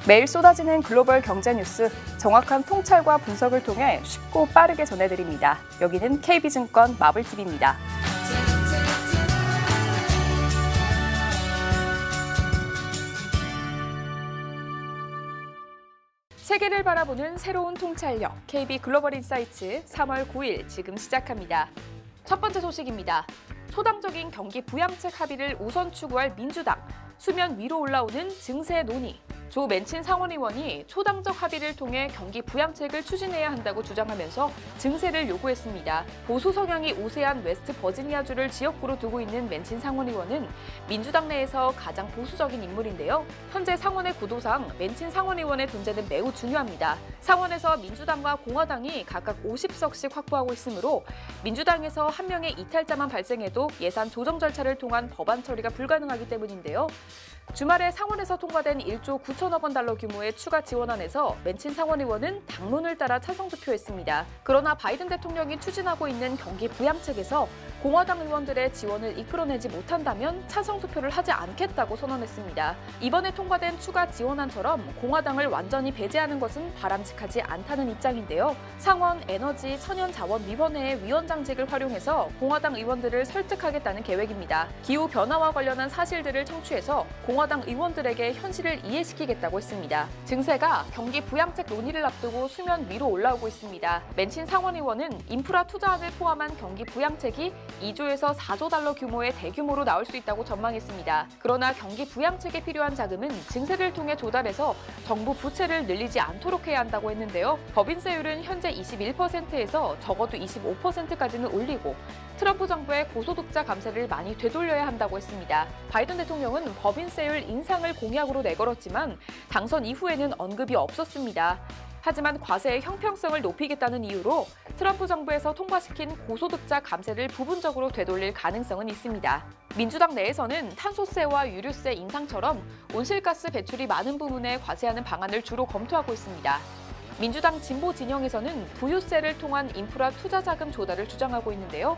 매일 쏟아지는 글로벌 경제 뉴스, 정확한 통찰과 분석을 통해 쉽고 빠르게 전해드립니다. 여기는 KB증권 마블TV입니다. 세계를 바라보는 새로운 통찰력, KB 글로벌 인사이트 3월 9일 지금 시작합니다. 첫 번째 소식입니다. 초당적인 경기 부양책 합의를 우선 추구할 민주당, 수면 위로 올라오는 증세 논의. 조 맨친 상원의원이 초당적 합의를 통해 경기 부양책을 추진해야 한다고 주장하면서 증세를 요구했습니다. 보수 성향이 우세한 웨스트 버지니아주를 지역구로 두고 있는 맨친 상원의원은 민주당 내에서 가장 보수적인 인물인데요. 현재 상원의 구도상 맨친 상원의원의 존재는 매우 중요합니다. 상원에서 민주당과 공화당이 각각 50석씩 확보하고 있으므로 민주당에서 한 명의 이탈자만 발생해도 예산 조정 절차를 통한 법안 처리가 불가능하기 때문인데요. 주말에 상원에서 통과된 1조 9천억 원 달러 규모의 추가 지원안에서 맨친 상원의원은 당론을 따라 찬성 투표했습니다. 그러나 바이든 대통령이 추진하고 있는 경기 부양책에서 공화당 의원들의 지원을 이끌어내지 못한다면 찬성 투표를 하지 않겠다고 선언했습니다. 이번에 통과된 추가 지원안처럼 공화당을 완전히 배제하는 것은 바람직하지 않다는 입장인데요. 상원 에너지 천연자원위원회의 위원장직을 활용해서 공화당 의원들을 설득하겠다는 계획입니다. 기후변화와 관련한 사실들을 청취해서 공화당 의원들에게 현실을 이해시키겠다고 했습니다. 증세가 경기 부양책 논의를 앞두고 수면 위로 올라오고 있습니다. 맨친 상원의원은 인프라 투자안을 포함한 경기 부양책이 2조에서 4조 달러 규모의 대규모로 나올 수 있다고 전망했습니다. 그러나 경기 부양책에 필요한 자금은 증세를 통해 조달해서 정부 부채를 늘리지 않도록 해야 한다고 했는데요. 법인세율은 현재 21%에서 적어도 25%까지는 올리고 트럼프 정부의 고소득자 감세를 많이 되돌려야 한다고 했습니다. 바이든 대통령은 법인세율 인상을 공약으로 내걸었지만 당선 이후에는 언급이 없었습니다. 하지만 과세의 형평성을 높이겠다는 이유로 트럼프 정부에서 통과시킨 고소득자 감세를 부분적으로 되돌릴 가능성은 있습니다. 민주당 내에서는 탄소세와 유류세 인상처럼 온실가스 배출이 많은 부분에 과세하는 방안을 주로 검토하고 있습니다. 민주당 진보 진영에서는 부유세를 통한 인프라 투자 자금 조달을 주장하고 있는데요.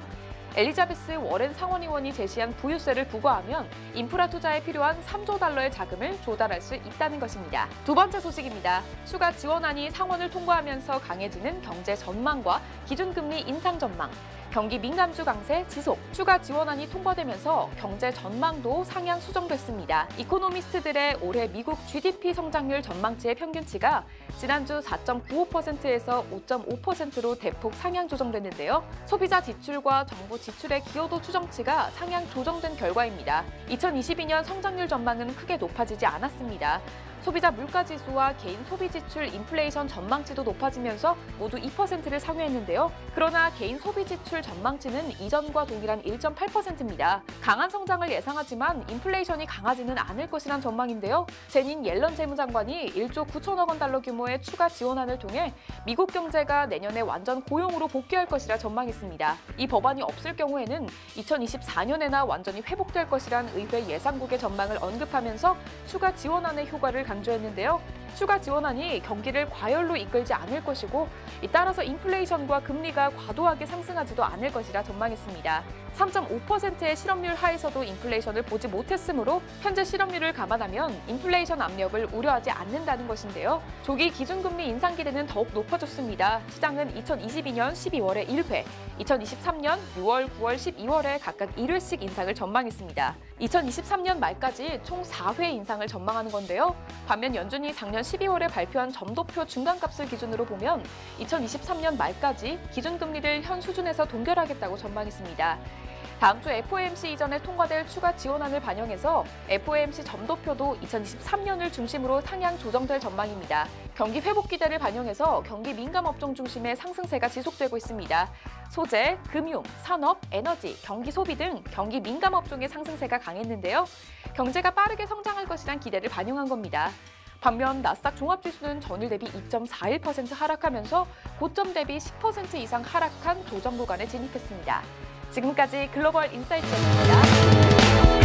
엘리자베스 워렌 상원의원이 제시한 부유세를 부과하면 인프라 투자에 필요한 3조 달러의 자금을 조달할 수 있다는 것입니다. 두 번째 소식입니다. 추가 지원안이 상원을 통과하면서 강해지는 경제 전망과 기준금리 인상 전망. 경기 민감주 강세 지속, 추가 지원안이 통과되면서 경제 전망도 상향 수정됐습니다. 이코노미스트들의 올해 미국 GDP 성장률 전망치의 평균치가 지난주 4.95%에서 5.5%로 대폭 상향 조정됐는데요. 소비자 지출과 정부 지출의 기여도 추정치가 상향 조정된 결과입니다. 2022년 성장률 전망은 크게 높아지지 않았습니다. 소비자 물가지수와 개인 소비지출 인플레이션 전망치도 높아지면서 모두 2%를 상회했는데요. 그러나 개인 소비지출 전망치는 이전과 동일한 1.8%입니다. 강한 성장을 예상하지만 인플레이션이 강하지는 않을 것이란 전망인데요. 제닌 옐런 재무장관이 1조 9천억 원 달러 규모의 추가 지원안을 통해 미국 경제가 내년에 완전 고용으로 복귀할 것이라 전망했습니다. 이 법안이 없을 경우에는 2024년에나 완전히 회복될 것이란 의회 예상국의 전망을 언급하면서 추가 지원안의 효과를 강조했는데요. 추가 지원안이 경기를 과열로 이끌지 않을 것이고 따라서 인플레이션과 금리가 과도하게 상승하지도 않을 것이라 전망했습니다. 3.5%의 실업률 하에서도 인플레이션을 보지 못했으므로 현재 실업률을 감안하면 인플레이션 압력을 우려하지 않는다는 것인데요. 조기 기준금리 인상 기대는 더욱 높아졌습니다. 시장은 2022년 12월에 1회, 2023년 6월, 9월, 12월에 각각 1회씩 인상을 전망했습니다. 2023년 말까지 총 4회 인상을 전망하는 건데요. 반면 연준이 작년 12월에 발표한 점도표 중간값을 기준으로 보면 2023년 말까지 기준금리를 현 수준에서 동결하겠다고 전망했습니다. 다음 주 FOMC 이전에 통과될 추가 지원안을 반영해서 FOMC 점도표도 2023년을 중심으로 상향 조정될 전망입니다. 경기 회복 기대를 반영해서 경기 민감 업종 중심의 상승세가 지속되고 있습니다. 소재, 금융, 산업, 에너지, 경기 소비 등 경기 민감 업종의 상승세가 강했는데요. 경제가 빠르게 성장할 것이란 기대를 반영한 겁니다. 반면 나스닥 종합지수는 전일 대비 2.41% 하락하면서 고점 대비 10% 이상 하락한 조정 구간에 진입했습니다. 지금까지 글로벌 인사이트였습니다.